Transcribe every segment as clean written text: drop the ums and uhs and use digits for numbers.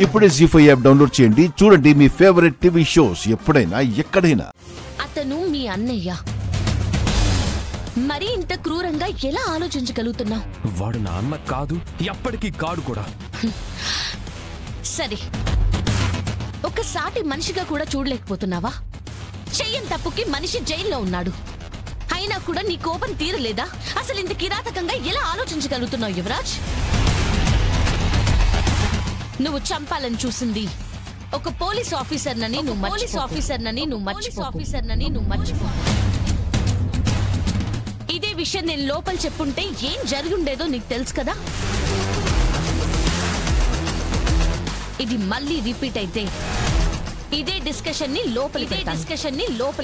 ఇప్పుడే జీ5 app download చేయండి. చూడండి మీ ఫేవరెట్ టీవీ షోస్ ఎప్పుడైనా ఎక్కడైనా. అతను మీ అన్నయ్య. మరి ఇంత క్రూరంగా ఎలా ఆలోచించగలుగుతున్నావు? వాడు నా అన్న కాదు, ఎప్పటికీ కాడు కూడా. సరే, ఒక సాటి మనిషిగా కూడా చూడలేకపోతున్నావా? చెయ్యని తప్పుకి మనిషి జైల్లో ఉన్నాడు. అయినా కూడా నీ కోపం తీరలేదా? అసలు ఇంత కిరాతకంగా ఎలా ఆలోచించగలుగుతున్నావు యువరాజ్? నువ్వు చంపాలని చూసింది ఒక పోలీస్ ఆఫీసర్నని నువ్వు మర్చిపో. ఇదే విషయం నేను లోపల చెప్పుంటే ఏం జరిగుండేదో నీకు తెలుసు కదా. ఇది మళ్ళీ రిపీట్ అయితే ఇదే డిస్కషన్ ని లోపలి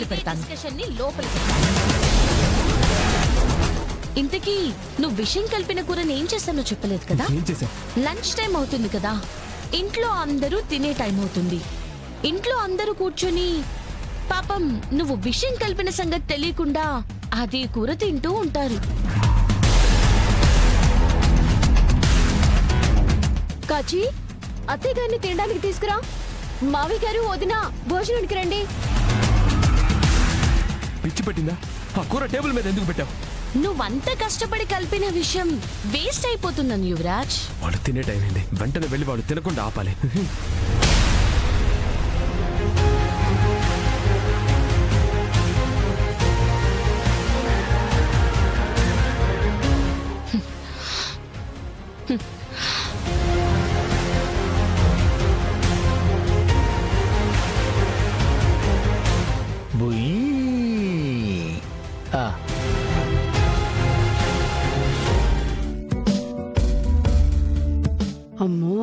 పెడతాను. ఇంతకీ నువ్వు విషయం కలిపిన కూరని ఏం చేస్తానో చెప్పలేదు కదా. లంచ్ టైం అవుతుంది కదా, ఇంట్లో అందరూ తినే టైం అవుతుంది. ఇంట్లో అందరూ కూర్చొని పాపం నువ్వు విషయం కలిపిన సంగతి తెలియకుండా అది కూర తింటూ ఉంటారు. కాచి, అత్తయ్య గారిని తినడానికి తీసుకురా. మావి గారు వదిన భోజనానికి రండి. పిచ్చి పెట్టిందా? ఆ కూర టేబుల్ మీద ఎందుకు పెట్టావు? నువ్వంత కష్టపడి కలిపిన విషయం వేస్ట్ అయిపోతున్నాను యువరాజ్. వాడు తినే టైం అయింది, వెంటనే వెళ్ళి వాడు తినకుండా ఆపాలి. అమ్మో,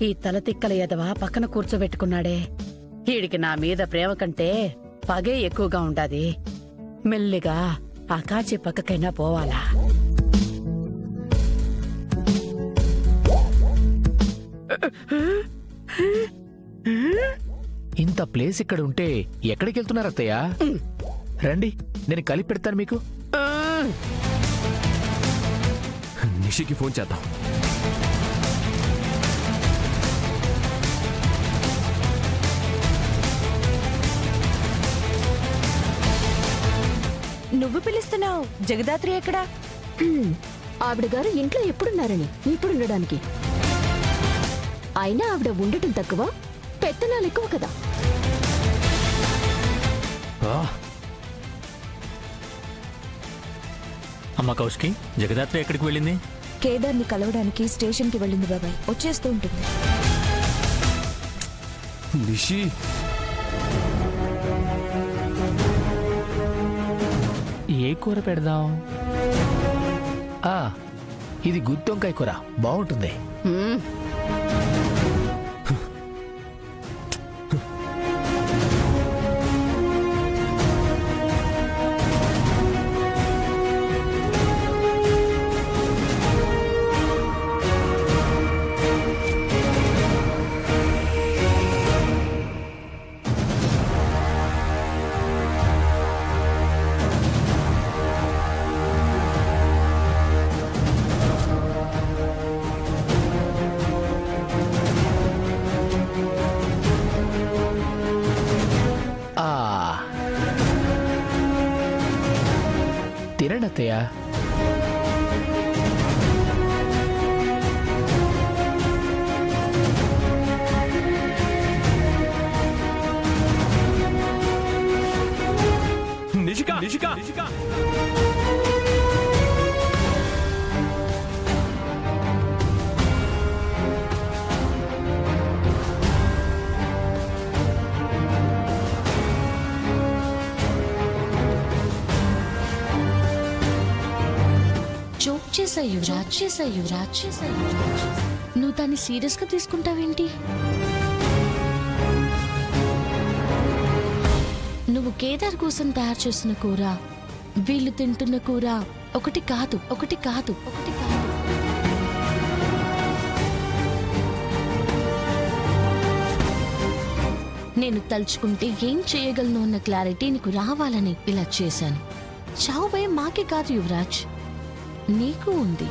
ఈ తల తిక్కల ఎదవా పక్కన కూర్చోబెట్టుకున్నాడే. ఈడికి నా మీద ప్రేమ కంటే పగే ఎక్కువగా ఉండాది. మెల్లిగా ఆ కాచి పక్కకైనా పోవాలా? ఇంత ప్లేస్ ఇక్కడ ఉంటే ఎక్కడికి వెళ్తున్నారు అత్తయ్య? రండి, నేను కలిపి పెడతాను మీకు. నిషికి ఫోన్ చేద్దాం. నువ్వు పిలుస్తున్నావు, జగదాత్రి ఎక్కడా? ఆవిడ గారు ఇంట్లో ఎప్పుడున్నారని ఇప్పుడుండడానికి. అయినా ఆవిడ ఉండటం తక్కువ, పెత్తనాలు ఎక్కువ కదా. అమ్మ కౌశికి, జగదాత్రి ఎక్కడికి వెళ్ళింది? కేదార్ని కలవడానికి స్టేషన్ కి వెళ్ళింది బాబాయ్, వచ్చేస్తూ ఉంటుంది. నిషి, ఏ కూర పెడదాం? ఇది గుత్తొంకాయ కూర బాగుంటుంది. తినండి అత్తయ్య. నిషిక, జోక్ చేసా యువరాజ్. నువ్వు దాన్ని సీరియస్ గా తీసుకుంటావేంటి? నువ్వు కేదార్ కోసం తయారు చేసిన కూర, వీళ్ళు తింటున్న కూర ఒకటి కాదు. నేను తలుచుకుంటే ఏం చేయగలను అన్న క్లారిటీ నీకు రావాలని ఇలా చేశాను. చావు భయం మాకే కాదు యువరాజ్, నీకు ఉంది.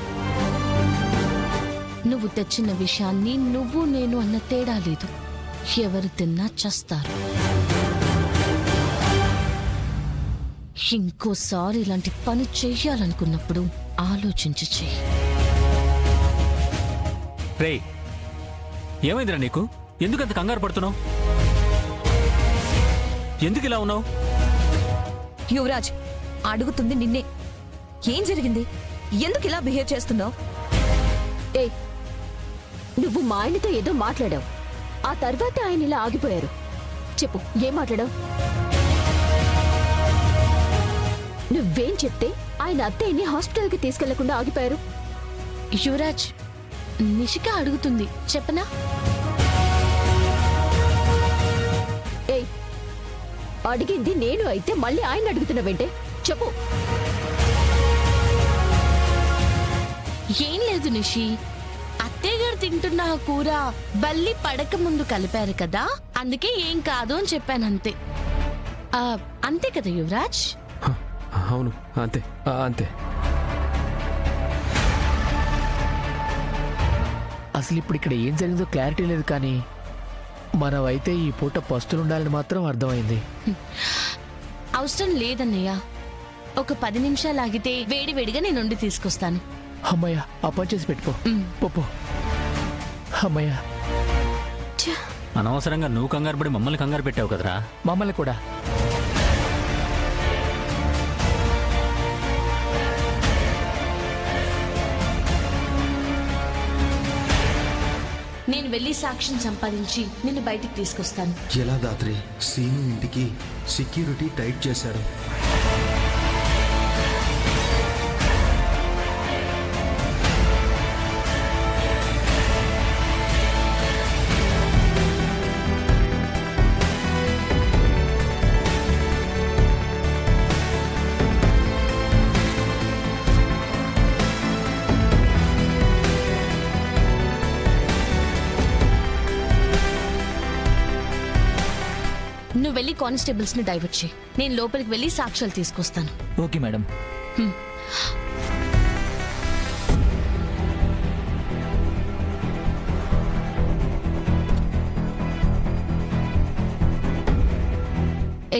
నువ్వు తెచ్చిన విషయాన్ని నువ్వు నేను అన్న తేడా లేదు. ఎవరు తిన్నా చస్తారు. ఇంకోసారి ఇలాంటి పని చెయ్యాలనుకున్నప్పుడు ఆలోచించి చెయ్యి. రేయ్, ఏమైందిరా నీకు? ఎందుకంత కంగారు పడుతున్నావు? ఎందుకు ఇలా ఉన్నావు? యువరాజ్, అడుగుతుంది నిన్నే. ఏం జరిగింది? ఎందుకు ఇలా బిహేవ్ చేస్తున్నావు? ఏ, నువ్వు మా ఆయనతో ఏదో మాట్లాడావు, ఆ తర్వాత ఆయన ఇలా ఆగిపోయారు. చెప్పు, ఏం మాట్లాడావు? నువ్వేం చెప్తే ఆయన అత్తయ్యని హాస్పిటల్కి తీసుకెళ్లకుండా ఆగిపోయారు? యువరాజ్, నిషిక అడుగుతుంది, చెప్పనా? ఏ, అడిగింది నేను అయితే మళ్ళీ ఆయన అడుగుతున్నావేంటే? చెప్పు. ఏం లేదు నిషి, అత్తయ్య గారు తింటున్న ఆ కూర బల్లి పడక ముందు కలిపారు కదా, అందుకే ఏం కాదు అని చెప్పాను, అంతే. అంతే కదా యువరాజ్? అవును, అంతే అంతే. అసలు ఇప్పుడు ఇక్కడ ఏం జరిగిందో క్లారిటీ లేదు, కానీ మనమైతే ఈ పూట పస్తులుండాలని మాత్రం అర్థమైంది. అవసరం లేదన్నయ్య, ఒక 10 నిమిషాలు ఆగితే వేడివేడిగా నేను వండి తీసుకొస్తాను. అమ్మయ్య, ఆ పని చేసి పెట్టుకో. పప్పు. అమ్మయ్య, అనవసరంగా నువ్వు కంగారు పడి మమ్మల్ని కంగారు పెట్టావు కదరా. మమ్మల్ని కూడా. నేను వెళ్ళి సాక్ష్యం సంపాదించి నిన్ను బయటికి తీసుకొస్తాను. ఎలా దాత్రి? సీను ఇంటికి సెక్యూరిటీ టైట్ చేశారు. నువ్వు వెళ్ళి కానిస్టేబుల్స్ ని డైవర్ట్ చేయి, నేను లోపలికి వెళ్ళి సాక్ష్యాలు తీసుకొస్తాను. Okay madam.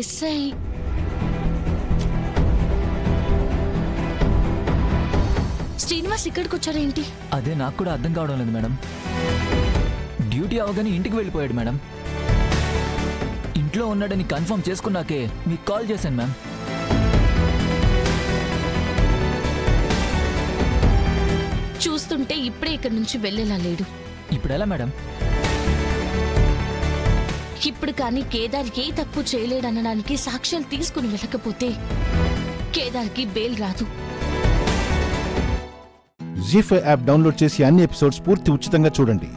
ఎస్ఐ శ్రీనివాస్ ఇక్కడికి వచ్చారేంటి? అదే నాకు కూడా అర్థం కావడం లేదు మేడం. డ్యూటీ అవగానే ఇంటికి వెళ్ళిపోయాడు మేడం. ఇంట్లో ఉన్నాడని కన్ఫర్మ్ చేసుకున్నాకే మీకు కాల్ చేశాను మ్యామ్. చూస్తుంటే ఇప్పుడే ఇక్కడి నుంచి వెళ్ళేలా లేడు. ఇప్పుడు ఎలా మేడం? ఇప్పుడు కానీ కేదార్ ఏ తప్పు చేయలేడనడానికి సాక్ష్యాలు తీసుకుని వెళ్ళకపోతే కేదార్కి బెయిల్ రాదు. జీ5 యాప్ డౌన్లోడ్ చేసి అన్ని ఎపిసోడ్స్ పూర్తి ఉచితంగా చూడండి.